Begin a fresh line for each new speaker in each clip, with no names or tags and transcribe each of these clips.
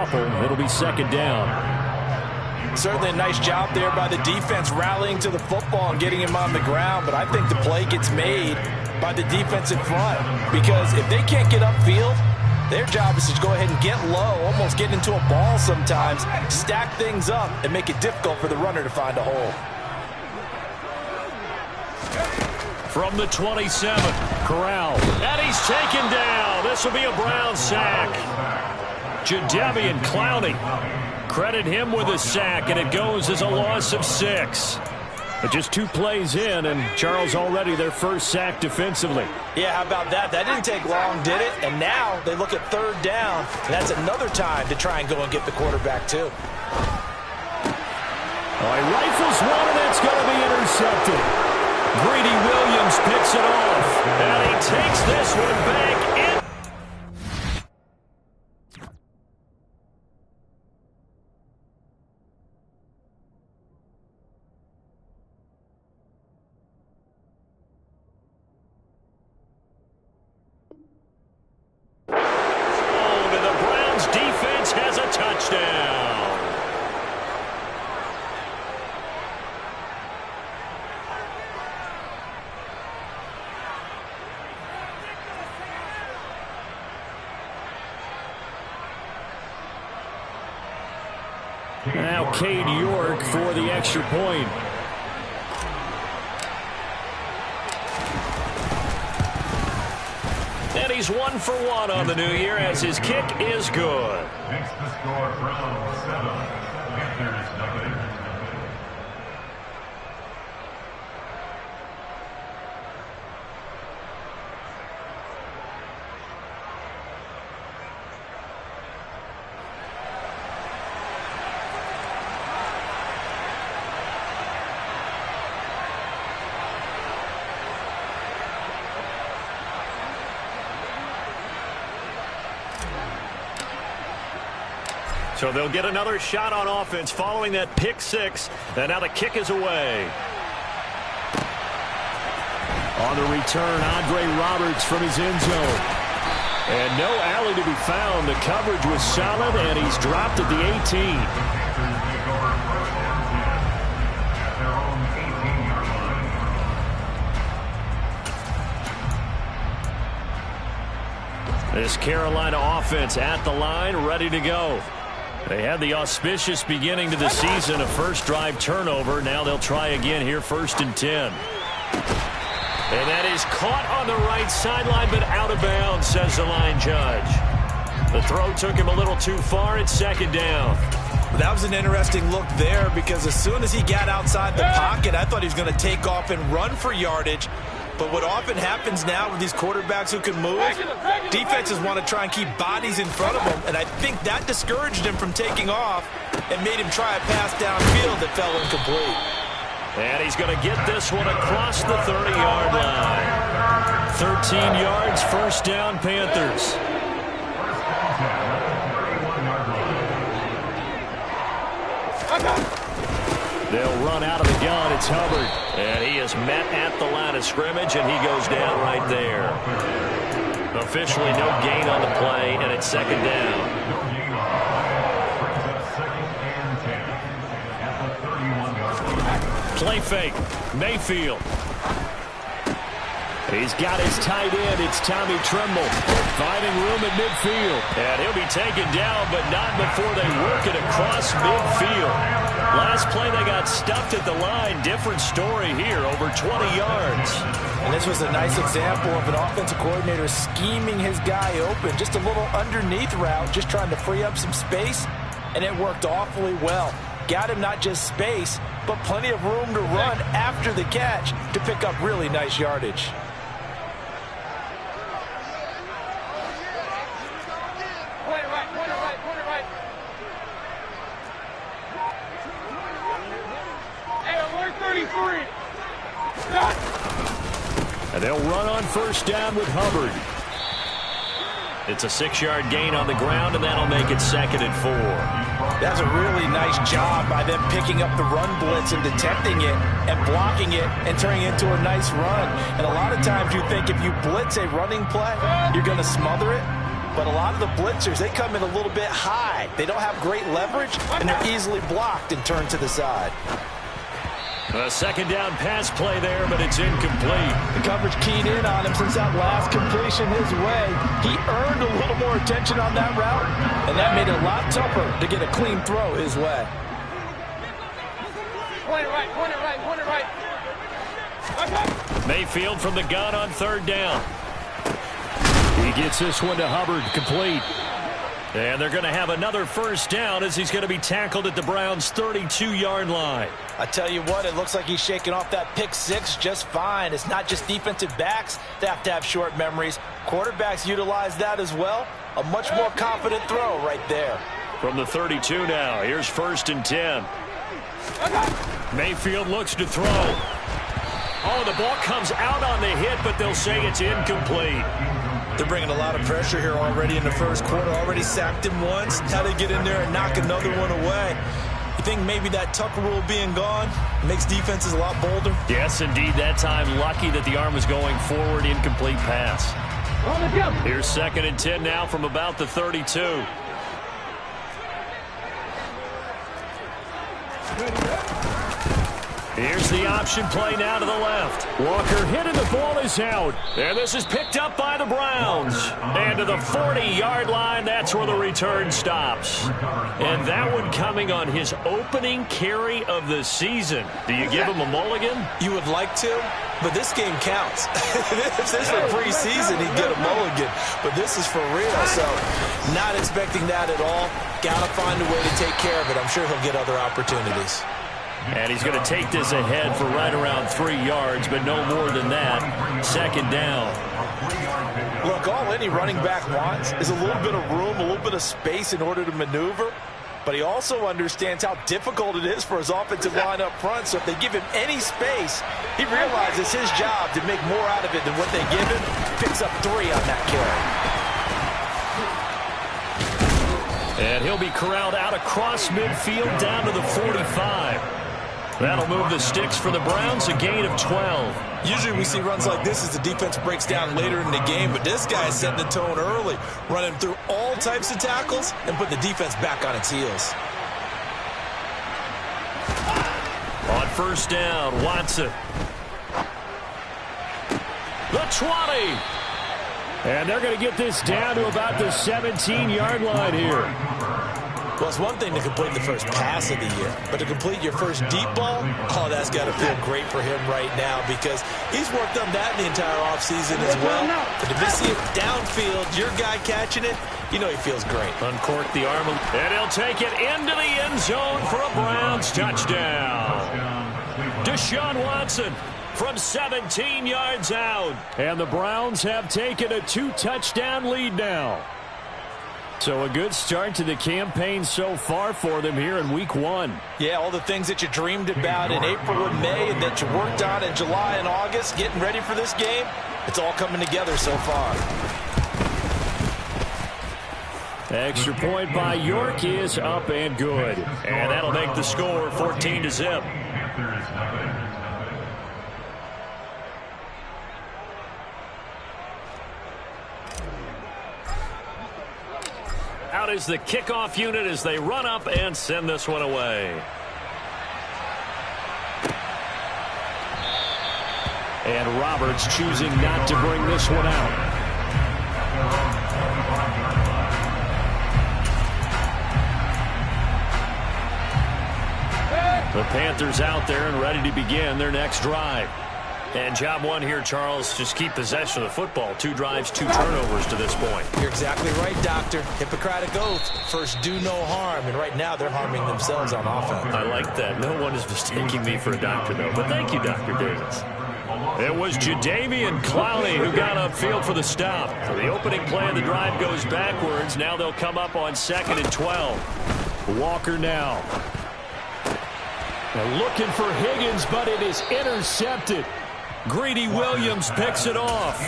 It'll be second down.
Certainly a nice job there by the defense rallying to the football and getting him on the ground, but I think the play gets made by the defense in front, because if they can't get upfield, their job is to go ahead and get low, almost get into a ball sometimes, stack things up, and make it difficult for the runner to find a hole.
From the 27, Corral. And he's taken down. This will be a Brown sack. Jadeveon Clowney. Credit him with a sack, and it goes as a loss of 6. But just 2 plays in, and Charles already their first sack defensively.
Yeah, how about that? That didn't take long, did it? And now they look at third down, and that's another time to try and go and get the quarterback, too.
Oh, he rifles one, and it's going to be intercepted. Greedy Williams picks it off, and he takes this one back in. And the Browns defense has a touchdown. Now Cade York for the extra point. And he's 1 for 1 on the new year as his kick is good.
Makes the score Browns 7, Panthers nothing.
So they'll get another shot on offense following that pick 6. And now the kick is away. On the return, Andre Roberts from his end zone. And no alley to be found. The coverage was solid, and he's dropped at the 18. This Carolina offense at the line, ready to go. They had the auspicious beginning to the season, a first drive turnover. Now they'll try again here, 1st and 10. And that is caught on the right sideline, but out of bounds, says the line judge. The throw took him a little too far. It's 2nd down.
That was an interesting look there, because as soon as he got outside the pocket, I thought he was going to take off and run for yardage. But what often happens now with these quarterbacks who can move, defenses want to try and keep bodies in front of them, and I think that discouraged him from taking off and made him try a pass downfield that fell incomplete.
And he's going to get this one across the 30-yard line. 13 yards, 1st down, Panthers. They'll run out of the gun. It's Hubbard. And he is met at the line of scrimmage, and he goes down right there. Officially no gain on the play, and it's 2nd down. Play fake. Mayfield. He's got his tight end. It's Tommy Tremble finding room at midfield. And he'll be taken down, but not before they work it across midfield. Last play, they got stuffed at the line. Different story here, over 20 yards.
And this was a nice example of an offensive coordinator scheming his guy open. Just a little underneath route, just trying to free up some space, and it worked awfully well. Got him not just space, but plenty of room to run after the catch to pick up really nice yardage.
And they'll run on 1st down with Hubbard. It's a 6-yard gain on the ground, and that'll make it 2nd and 4.
That's a really nice job by them picking up the run blitz and detecting it and blocking it and turning it into a nice run. And a lot of times you think if you blitz a running play, you're going to smother it. but a lot of the blitzers, they come in a little bit high. They don't have great leverage, and they're easily blocked and turned to the side.
A second down pass play there, but it's incomplete.
The coverage keyed in on him since that last completion his way. He earned a little more attention on that route, and that made it a lot tougher to get a clean throw his way.
Point it right, point it right, point it right.
Mayfield from the gun on third down. He gets this one to Hubbard, complete. And they're going to have another first down as he's going to be tackled at the Browns' 32-yard line.
I tell you what, it looks like he's shaking off that pick six just fine. It's not just defensive backs that have to have short memories. Quarterbacks utilize that as well. A much more confident throw right there.
From the 32 now, here's 1st and 10. Mayfield looks to throw. Oh, the ball comes out on the hit, but they'll say it's incomplete.
They're bringing a lot of pressure here already in the first quarter. Already sacked him once. Now they get in there and knock another one away. You think maybe that Tucker rule being gone makes defenses a lot bolder?
Yes, indeed. That time, lucky that the arm was going forward. Incomplete pass. Here's 2nd and 10 now from about the 32. Here's the option play now to the left. Walker hit and the ball is out. And this is picked up by the Browns. And to the 40-yard line, that's where the return stops. And that one coming on his opening carry of the season. Do you give him a mulligan?
You would like to, but this game counts. If this were preseason, he'd get a mulligan. But this is for real, so not expecting that at all. Got to find a way to take care of it. I'm sure he'll get other opportunities.
And he's going to take this ahead for right around 3 yards, but no more than that. 2nd down.
Look, all any running back wants is a little bit of room, a little bit of space in order to maneuver. But he also understands how difficult it is for his offensive line up front. So if they give him any space, he realizes his job to make more out of it than what they give him. Picks up 3 on that carry.
And he'll be corralled out across midfield down to the 45. That'll move the sticks for the Browns, a gain of 12.
Usually we see runs like this as the defense breaks down later in the game, but this guy is setting the tone early, running through all types of tackles and put the defense back on its heels.
On 1st down, Watson. The 20. And they're going to get this down to about the 17-yard line here.
Well, it's one thing to complete the first pass of the year, but to complete your first deep ball, oh, that's got to feel great for him right now because he's worked on that the entire offseason as well. But to see it downfield, your guy catching it, you know he feels great.
Uncork the arm, and he'll take it into the end zone for a Browns touchdown. Deshaun Watson from 17 yards out. And the Browns have taken a 2-touchdown lead now. So a good start to the campaign so far for them here in week 1.
Yeah, all the things that you dreamed about in April and May and that you worked on in July and August, getting ready for this game, it's all coming together so far.
Extra point by York is up and good. And that'll make the score 14-0. Out is the kickoff unit as they run up and send this one away. And Roberts choosing not to bring this one out. The Panthers out there and ready to begin their next drive. And job one here, Charles, just keep possession of the football. 2 drives, 2 turnovers to this point.
You're exactly right, Doctor. Hippocratic oath. First, do no harm. And right now, they're harming themselves on offense.
I like that. No one is mistaking me for a doctor, though. But thank you, Dr. Davis. It was Jadeveon Clowney who got upfield for the stop. So the opening play of the drive goes backwards. Now they'll come up on 2nd and 12. Walker now. They're looking for Higgins, but it is intercepted. Greedy Williams picks it off.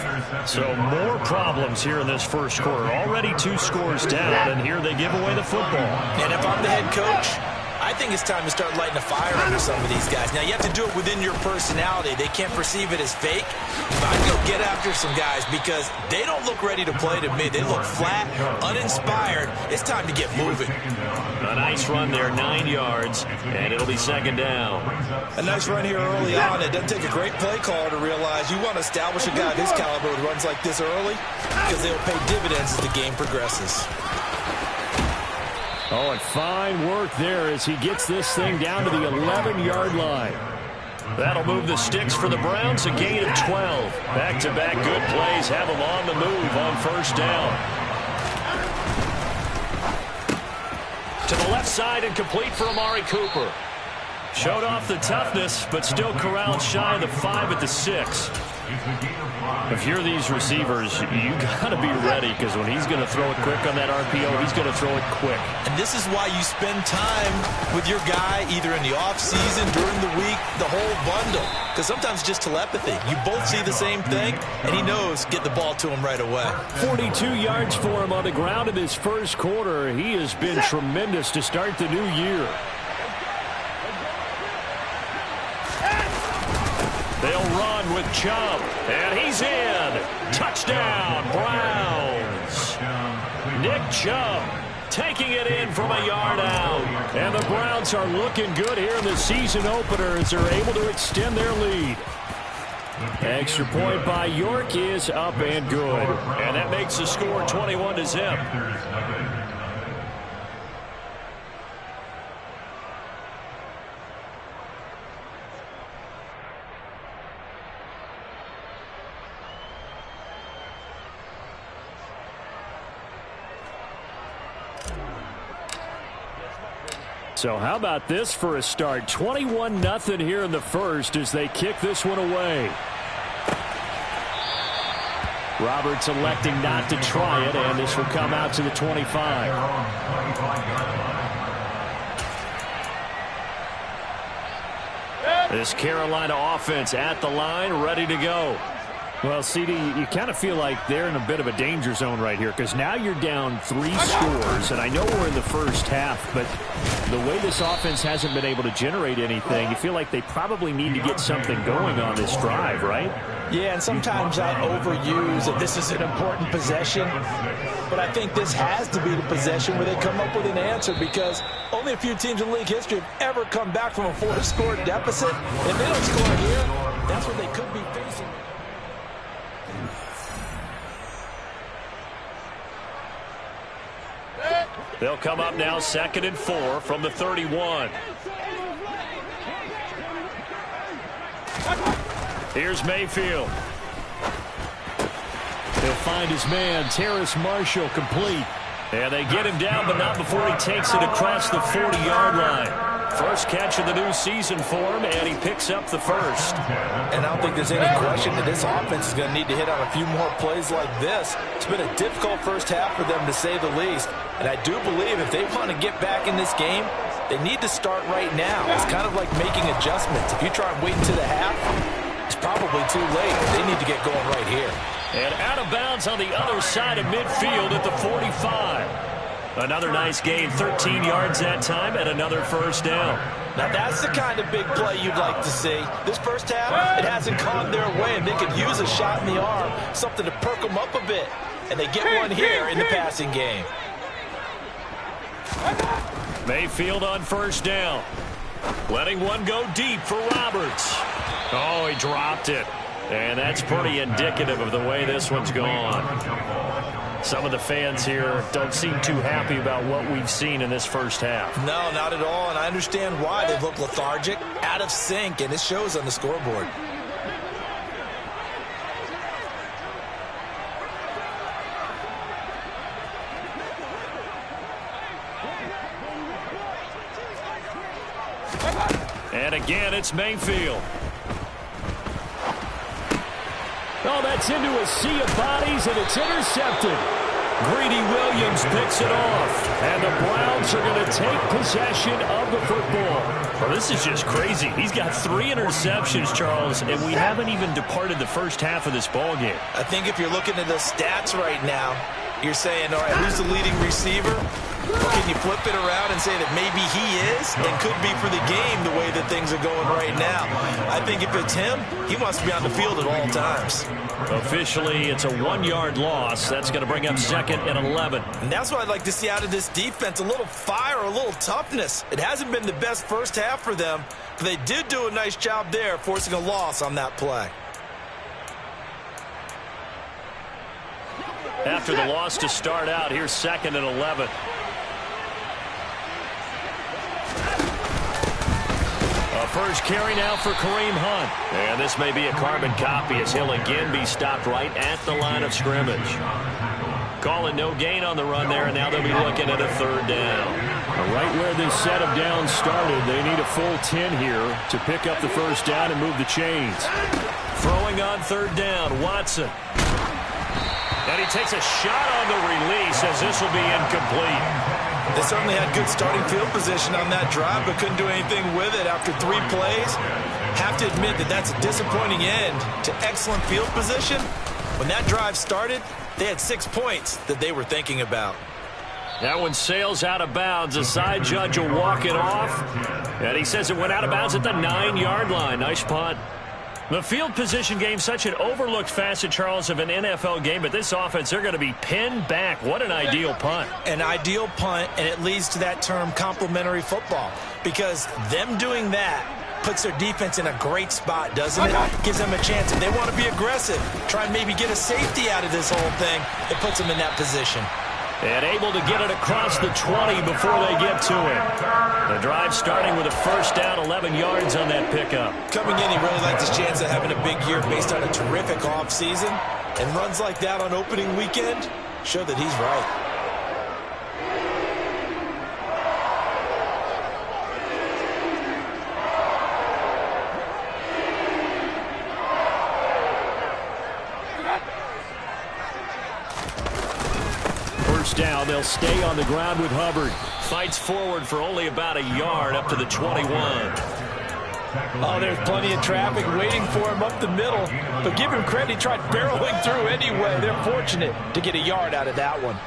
So more problems here in this first quarter. Already 2 scores down, and here they give away the football.
And if I'm the head coach, I I think it's time to start lighting a fire under some of these guys. Now, you have to do it within your personality. They can't perceive it as fake. But I'd go get after some guys because they don't look ready to play to me. They look flat, uninspired. It's time to get moving.
A nice run there, 9 yards, and it'll be second down.
A nice run here early on. It doesn't take a great play caller to realize you want to establish a guy of his caliber who runs like this early because they'll pay dividends as the game progresses.
Oh, and fine work there as he gets this thing down to the 11-yard line. That'll move the sticks for the Browns, a gain of 12. Back-to-back good plays have them on the move on first down. To the left side and complete for Amari Cooper. Showed off the toughness, but still corralled shy of the 5 at the 6. If you're these receivers, you got to be ready because when he's going to throw it quick on that RPO, he's going to throw it quick.
And this is why you spend time with your guy either in the offseason, during the week, the whole bundle. Because sometimes it's just telepathy. You both see the same thing, and he knows get the ball to him right away. 42 yards for him on the ground in this first quarter. He has been tremendous to start the new year. They'll run with Chubb, and he's in. Touchdown, Browns. Nick Chubb taking it in from a yard out. And the Browns are looking good here in the season opener as they're able to extend their lead. Extra point by York is up and good. And that makes the score 21-0. So how about this for a start? 21-0 here in the first as they kick this one away. Roberts electing not to try it, and this will come out to the 25. This Carolina offense at the line, ready to go. Well, CD, you kind of feel like they're in a bit of a danger zone right here because now you're down 3 scores, and I know we're in the first half, but the way this offense hasn't been able to generate anything, you feel like they probably need to get something going on this drive, right? Yeah, and sometimes I overuse that this is an important possession, but I think this has to be the possession where they come up with an answer because only a few teams in league history have ever come back from a 4-score deficit. If they don't score here, that's what they could be facing.
They'll come up now 2nd and 4 from the 31. Here's Mayfield. He'll find his man, Terrace Marshall, complete. And they get him down, but not before he takes it across the 40-yard line. First catch of the new season for him, and he picks up the first.
And I don't think there's any question that this offense is going to need to hit on a few more plays like this. It's been a difficult first half for them, to say the least. And I do believe if they want to get back in this game, they need to start right now. It's kind of like making adjustments. If you try and wait until the half, it's probably too late. They need to get going right here.
And out of bounds on the other side of midfield at the 45. Another nice gain, 13 yards that time, and another first down.
Now that's the kind of big play you'd like to see. This first half, it hasn't gone their way, and they could use a shot in the arm, something to perk them up a bit. And they get one here in the passing game.
Mayfield on first down. Letting one go deep for Roberts. Oh, he dropped it. And that's pretty indicative of the way this one's gone. Some of the fans here don't seem too happy about what we've seen in this first half.
No, not at all, and I understand why. They look lethargic, out of sync, and it shows on the scoreboard.
And again, it's Mayfield. Oh, that's into a sea of bodies, and it's intercepted. Greedy Williams picks it off, and the Browns are going to take possession of the football. Well, this is just crazy. He's got 3 interceptions, Charles, and we haven't even departed the first half of this ballgame.
I think if you're looking at the stats right now, you're saying, all right, who's the leading receiver? Well, can you flip it around and say that maybe he is and could be for the game the way that things are going right now? I think if it's him, he wants to be on the field at all times.
Officially, it's a 1-yard loss. That's going to bring up 2nd and 11.
And that's what I'd like to see out of this defense, a little fire, a little toughness. It hasn't been the best first half for them, but they did do a nice job there, forcing a loss on that play.
After the loss to start out, here's 2nd and 11. A first carry now for Kareem Hunt. And this may be a carbon copy as he'll again be stopped right at the line of scrimmage. Calling no gain on the run there, and now they'll be looking at a 3rd down.
Right where this set of downs started, they need a full 10 here to pick up the first down and move the chains.
Throwing on 3rd down, Watson. And he takes a shot on the release as this will be incomplete.
They certainly had good starting field position on that drive, but couldn't do anything with it after 3 plays. Have to admit that that's a disappointing end to excellent field position. When that drive started, they had 6 points that they were thinking about.
That one sails out of bounds. The side judge will walk it off. And he says it went out of bounds at the 9-yard line. Nice punt. The field position game, such an overlooked facet, Charles, of an NFL game, but this offense, they're going to be pinned back. What an ideal punt.
An ideal punt, and it leads to that term complementary football, because them doing that puts their defense in a great spot, doesn't it? Gives them a chance. If they want to be aggressive, try and maybe get a safety out of this whole thing, it puts them in that position.
And able to get it across the 20 before they get to it. The drive starting with a first down, 11 yards on that pickup.
Coming in, he really liked his chance of having a big year based on a terrific offseason. And runs like that on opening weekend show that he's right.
Down, they'll stay on the ground with Hubbard.
Fights forward for only about a yard up to the 21.
Oh, there's plenty of traffic waiting for him up the middle. But give him credit, he tried barreling through anyway. They're fortunate to get a yard out of that one.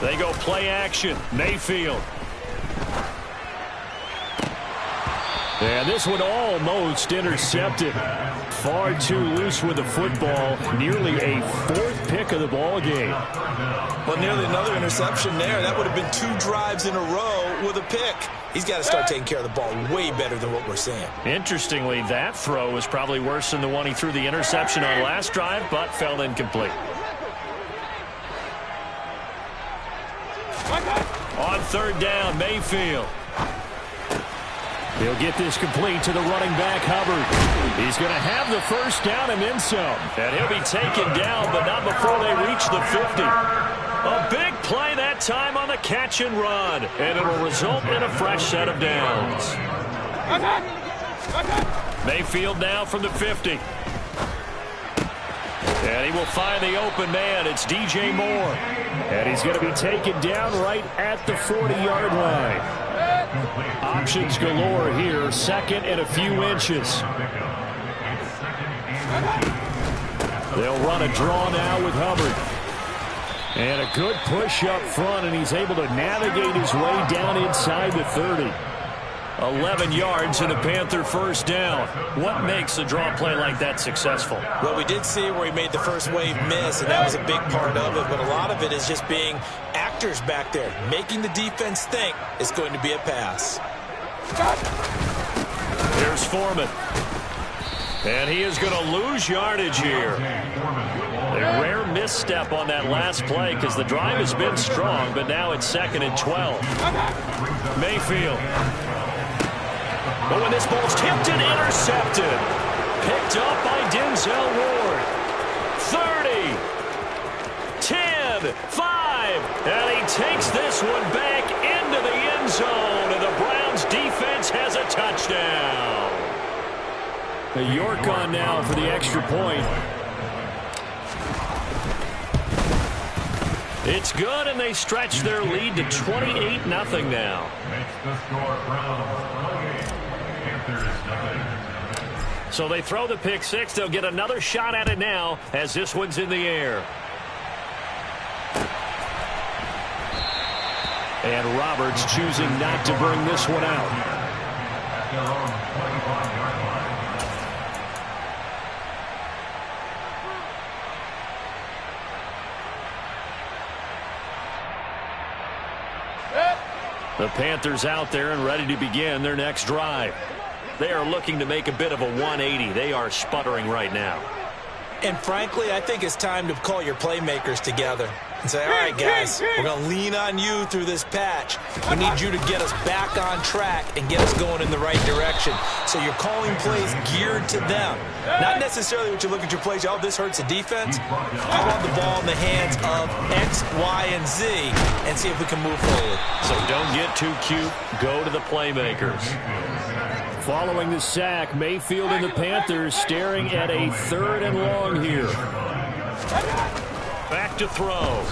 They go play action. Mayfield.
And this one almost intercepted. Far too loose with the football. Nearly a 4th pick of the ball game.
Well, nearly another interception there. That would have been 2 drives in a row with a pick. He's got to start taking care of the ball way better than what we're seeing.
Interestingly, that throw was probably worse than the one he threw the interception on last drive, but fell incomplete. On 3rd down, Mayfield.
He'll get this complete to the running back, Hubbard. He's going to have the first down and then some.
And he'll be taken down, but not before they reach the 50. A big play that time on the catch and run. And it'll result in a fresh set of downs. Mayfield now from the 50. And he will find the open man. It's DJ Moore.
And he's going to be taken down right at the 40-yard line. Options galore here. 2nd and a few inches. They'll run a draw now with Hubbard. And a good push up front, and he's able to navigate his way down inside the 30.
11 yards and a Panther first down. What makes a draw play like that successful?
Well, we did see where he made the first wave miss, and that was a big part of it. But a lot of it is just being actors back there, making the defense think it's going to be a pass.
Here's Foreman. And he is going to lose yardage here. A rare misstep on that last play because the drive has been strong, but now it's 2nd and 12. Mayfield. But when this ball's tipped and intercepted. Picked up by Denzel Ward. 30. 10. 5. And he takes this one back into the end zone. And the Browns defense has a touchdown.
A York on now for the extra point.
It's good, and they stretch their lead to 28-0 now.
Makes the score Browns 28, Panthers 9.
So they throw the pick six. They'll get another shot at it now as this one's in the air. And Roberts choosing not to bring this one out.
At their own 25-yard line.
The Panthers out there and ready to begin their next drive. They are looking to make a bit of a 180. They are sputtering right now.
And frankly, I think it's time to call your playmakers together and say, all right, guys, we're going to lean on you through this patch. We need you to get us back on track and get us going in the right direction. So you're calling plays geared to them. Not necessarily what you look at your plays, oh, this hurts the defense. I want the ball in the hands of X, Y, and Z and see if we can move forward.
So don't get too cute. Go to the playmakers.
Following the sack, Mayfield and the Panthers staring at a 3rd and long here.
Back to throw.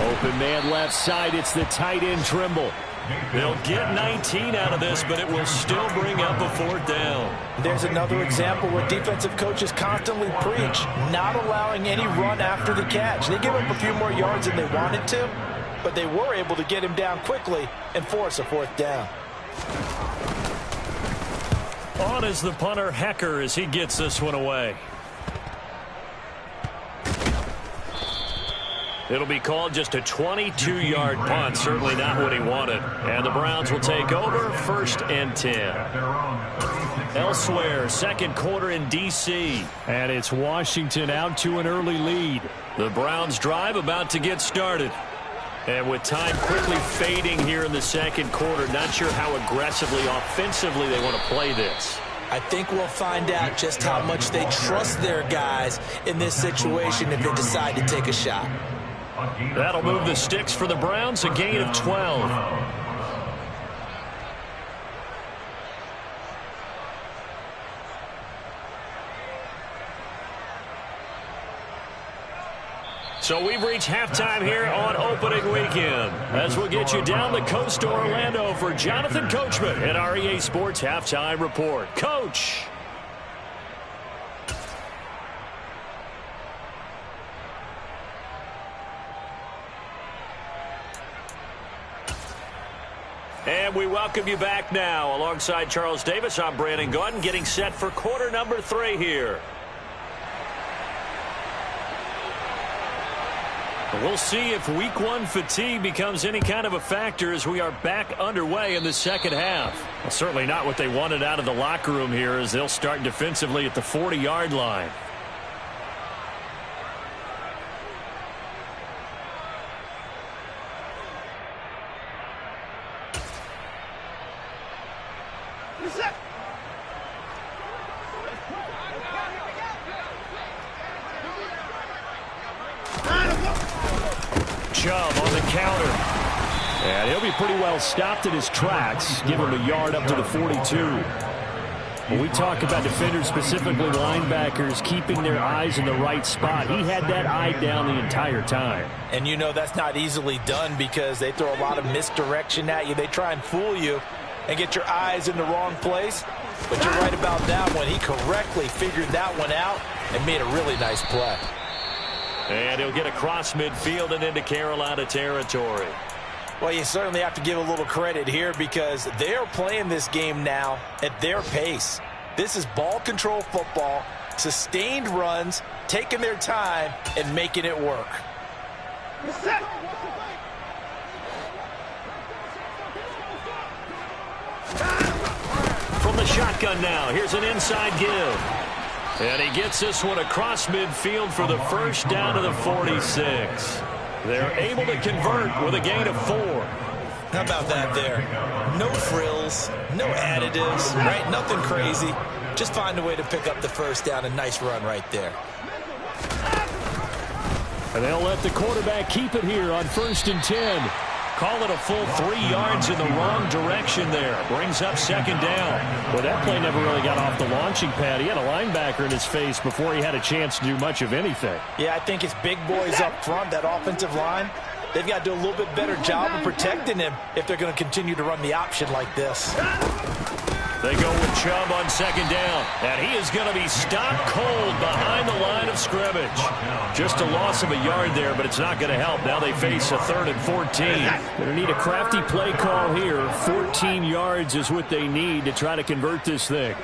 Open man left side. It's the tight end Trimble.
They'll get 19 out of this, but it will still bring up a 4th down.
There's another example where defensive coaches constantly preach, not allowing any run after the catch. They give up a few more yards than they wanted to, but they were able to get him down quickly and force a 4th down.
On is the punter, Hecker, as he gets this one away. It'll be called just a 22-yard punt. Certainly not what he wanted. And the Browns will take over 1st and 10. Elsewhere, 2nd quarter in D.C.
And it's Washington out to an early lead.
The Browns drive about to get started. And with time quickly fading here in the 2nd quarter, not sure how aggressively, offensively they want to play this.
I think we'll find out just how much they trust their guys in this situation if they decide to take a shot.
That'll move the sticks for the Browns, a gain of 12. So we've reached halftime here on opening weekend. As we'll get you down the coast to Orlando for Jonathan Coachman at our EA Sports Halftime Report. Coach. And we welcome you back now. Alongside Charles Davis, I'm Brandon Gordon, getting set for quarter number 3 here. We'll see if week 1 fatigue becomes any kind of a factor as we are back underway in the 2nd half. Well, certainly not what they wanted out of the locker room here as they'll start defensively at the 40-yard line. Chubb on the counter.
And he'll be pretty well stopped in his tracks. Give him a yard up to the 42. When we talk about defenders, specifically linebackers, keeping their eyes in the right spot, he had that eye down the entire time.
And you know that's not easily done because they throw a lot of misdirection at you. They try and fool you and get your eyes in the wrong place. But you're right about that one. He correctly figured that one out and made a really nice play.
And he'll get across midfield and into Carolina territory.
Well, you certainly have to give a little credit here because they're playing this game now at their pace. This is ball control football, sustained runs, taking their time, and making it work.
From the shotgun now, here's an inside give. And he gets this one across midfield for the 1st down to the 46. They're able to convert with a gain of 4.
How about that there? No frills, no additives, right? Nothing crazy. Just find a way to pick up the 1st down. A nice run right there.
And they'll let the quarterback keep it here on 1st and 10.
Call it a full 3 yards in the wrong direction there. Brings up 2nd down.
Well, that play never really got off the launching pad. He had a linebacker in his face before he had a chance to do much of anything.
Yeah, I think it's big boys up front, that offensive line. They've got to do a little bit better job of protecting him if they're going to continue to run the option like this.
They go with Chubb on second down, and he is going to be stopped cold behind the line of scrimmage. Just a loss of a yard there, but it's not going to help. Now they face a 3rd and 14.
Going to need a crafty play call here. 14 yards is what they need to try to convert this thing.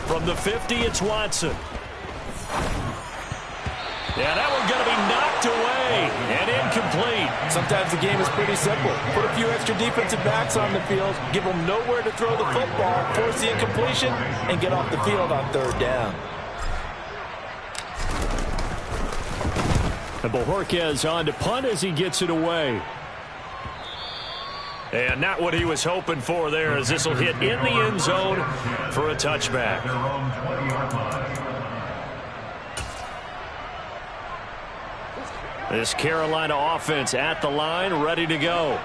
From the 50, it's Watson. Yeah, that one's going to be knocked away and incomplete.
Sometimes the game is pretty simple. Put a few extra defensive backs on the field, give them nowhere to throw the football, force the incompletion, and get off the field on 3rd down.
And Bojorquez on to punt as he gets it away.
And not what he was hoping for there, as this will hit in the end zone for a touchback. This Carolina offense at the line, ready to go.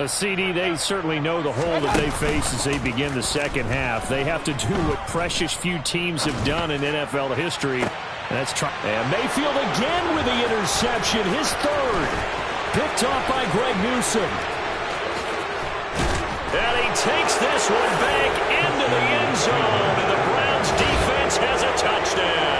CD, they certainly know the hole that they face as they begin the second half. They have to do what precious few teams have done in NFL history. That's and Mayfield again with the interception, his 3rd. Picked off by Greg Newsome.
And he takes this one back into the end zone, and the Browns defense has a touchdown.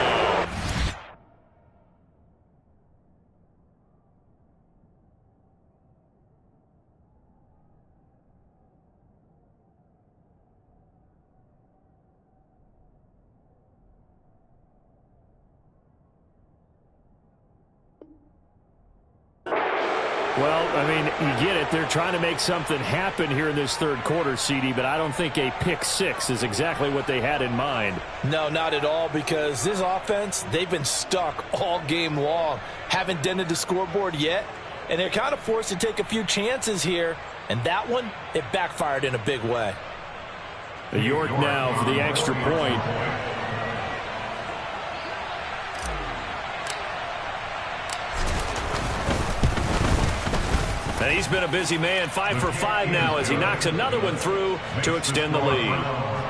Well, I mean, you get it. They're trying to make something happen here in this 3rd quarter, CD, but I don't think a pick 6 is exactly what they had in mind.
No, not at all, because this offense, they've been stuck all game long. Haven't dented the scoreboard yet, and they're kind of forced to take a few chances here, and that one, it backfired in a big way.
York now for the extra point.
And he's been a busy man, 5 for 5 now as he knocks another one through to extend the lead.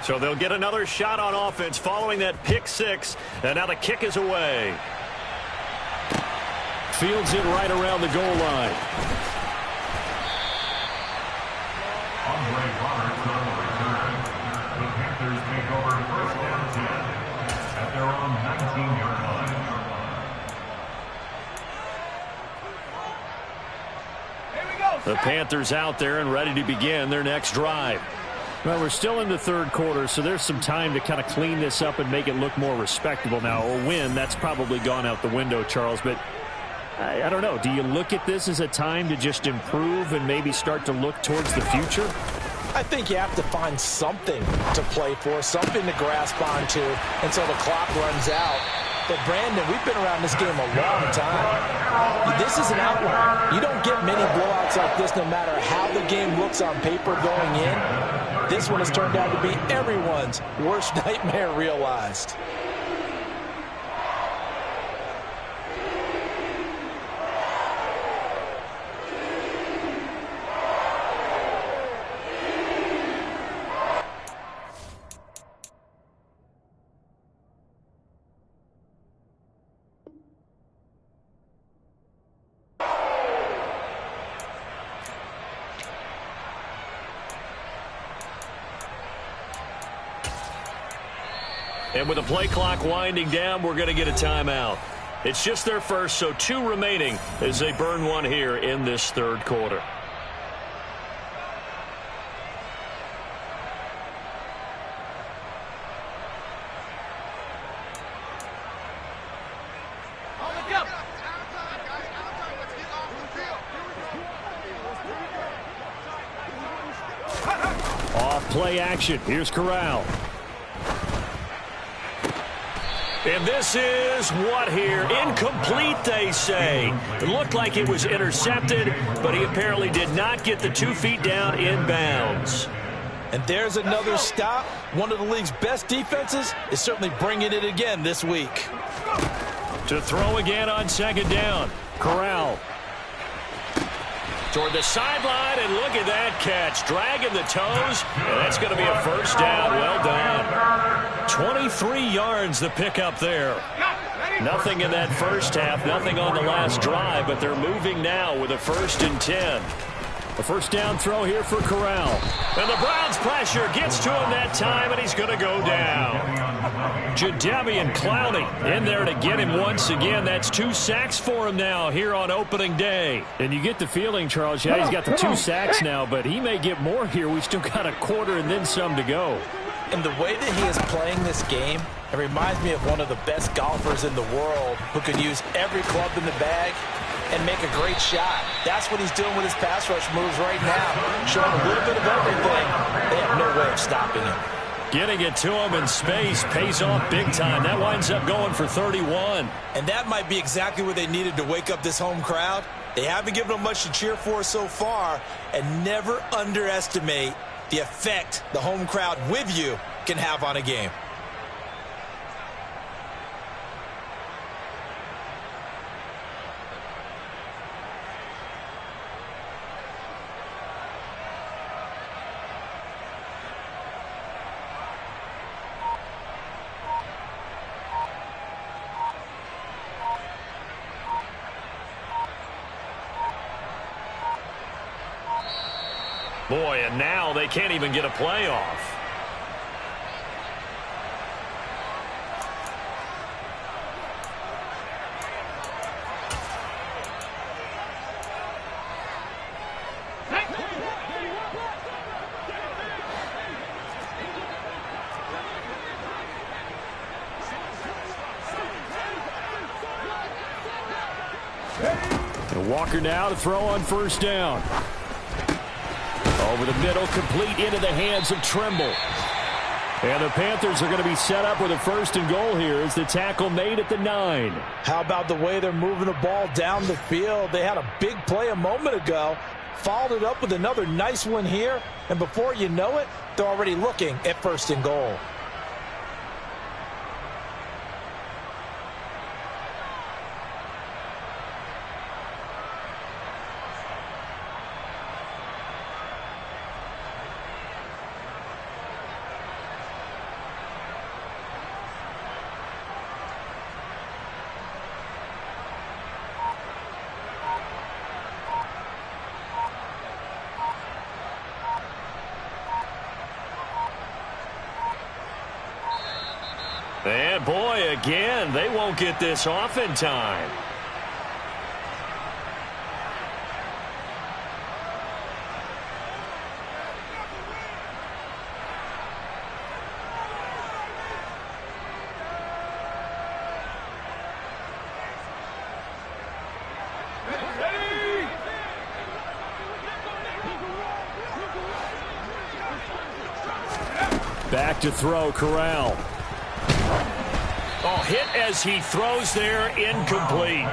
So they'll get another shot on offense following that pick 6. And now the kick is away.
Fields it right around the goal line.
Andre Roberts on the return. The Panthers take over 1st and 10 at their own 19-yard line.
The Panthers out there and ready to begin their next drive.
Well, we're still in the 3rd quarter, so there's some time to kind of clean this up and make it look more respectable now. A win, that's probably gone out the window, Charles, but I don't know. Do you look at this as a time to just improve and maybe start to look towards the future?
I think you have to find something to play for, something to grasp onto until the clock runs out. But, Brandon, we've been around this game a long time. This is an outlier. You don't get many blowouts like this no matter how the game looks on paper going in. This one has turned out to be everyone's worst nightmare realized.
And with the play clock winding down, we're going to get a timeout. It's just their first, so 2 remaining as they burn one here in this 3rd quarter.
play action. Here's Corral.
And this is what here? Incomplete, they say. It looked like it was intercepted, but he apparently did not get the 2 feet down in bounds.
And there's another stop. One of the league's best defenses is certainly bringing it again this week.
To throw again on second down.
Corral.
Toward the sideline, and look at that catch. Dragging the toes, and that's going to be a first down. Well done. 23 yards the pickup there. Nothing in that first half, nothing on the last drive, but they're moving now with a 1st and 10.
A first down throw here for Corral.
And the Browns pressure gets to him that time, and he's going to go down. Jadeveon Clowney in there to get him once again. That's 2 sacks for him now here on opening day.
And you get the feeling, Charles, yeah, he's got the 2 sacks now, but he may get more here. We still got a quarter and then some to go.
And the way that he is playing this game, it reminds me of one of the best golfers in the world who can use every club in the bag and make a great shot. That's what he's doing with his pass rush moves right now. Showing a little bit of everything. They have no way of stopping him.
Getting it to him in space pays off big time. That winds up going for 31.
And that might be exactly what they needed to wake up this home crowd. They haven't given them much to cheer for so far. And never underestimate the effect the home crowd with you can have on a game.
Boy, and now they can't even get a playoff.
And Walker now to throw on first down. Over the middle, complete into the hands of Trimble. And the Panthers are going to be set up with a 1st and goal here as the tackle made at the 9.
How about the way they're moving the ball down the field? They had a big play a moment ago, followed it up with another nice one here, and before you know it, they're already looking at 1st and goal.
And boy, again, they won't get this off in time.
Back to throw, Corral.
Oh, hit as he throws there, incomplete.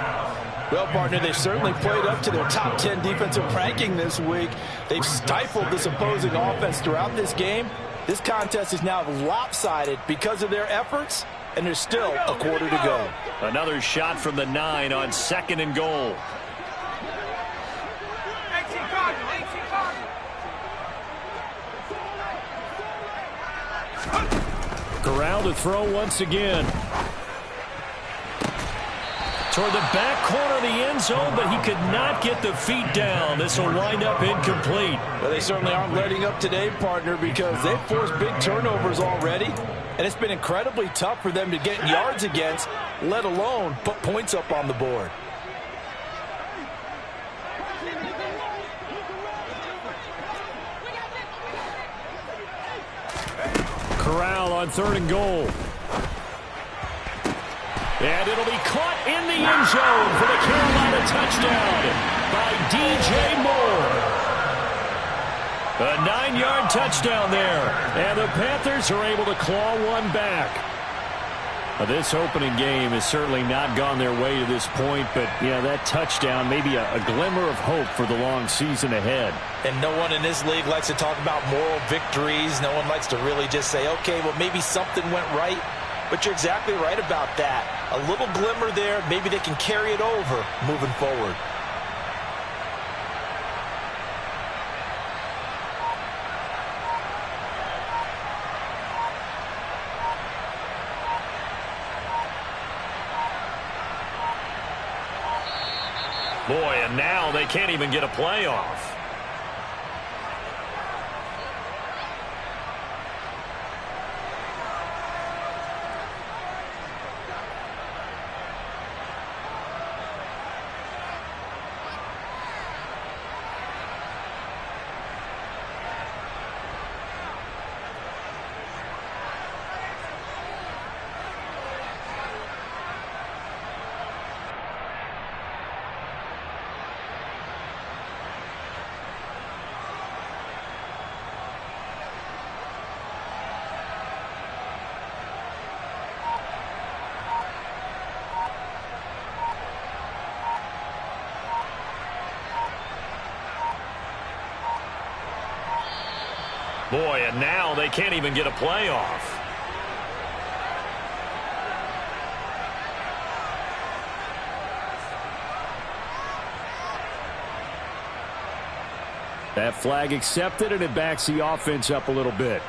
Well, partner, they certainly played up to their top 10 defensive ranking this week. They've stifled this opposing offense throughout this game. This contest is now lopsided because of their efforts, and there's still a quarter to go.
Another shot from the 9 on 2nd and goal.
Corral to throw once again.
Toward the back corner of the end zone, but he could not get the feet down. This will wind up incomplete.
Well, they certainly aren't letting up today, partner, because they've forced big turnovers already, and it's been incredibly tough for them to get yards against, let alone put points up on the board.
Corral on 3rd and goal.
And it'll be caught in the end zone for the Carolina touchdown by DJ Moore. A 9-yard touchdown there. And the Panthers are able to claw one back. This opening game has certainly not gone their way to this point, but that touchdown may be a glimmer of hope for the long season ahead.
And no one in this league likes to talk about moral victories. No one likes to really just say, okay, well, maybe something went right. But you're exactly right about that. A little glimmer there. Maybe they can carry it over moving forward.
Boy, and now they can't even get a playoff. Boy, and now they can't even get a playoff. That flag accepted, and it backs the offense up a little bit.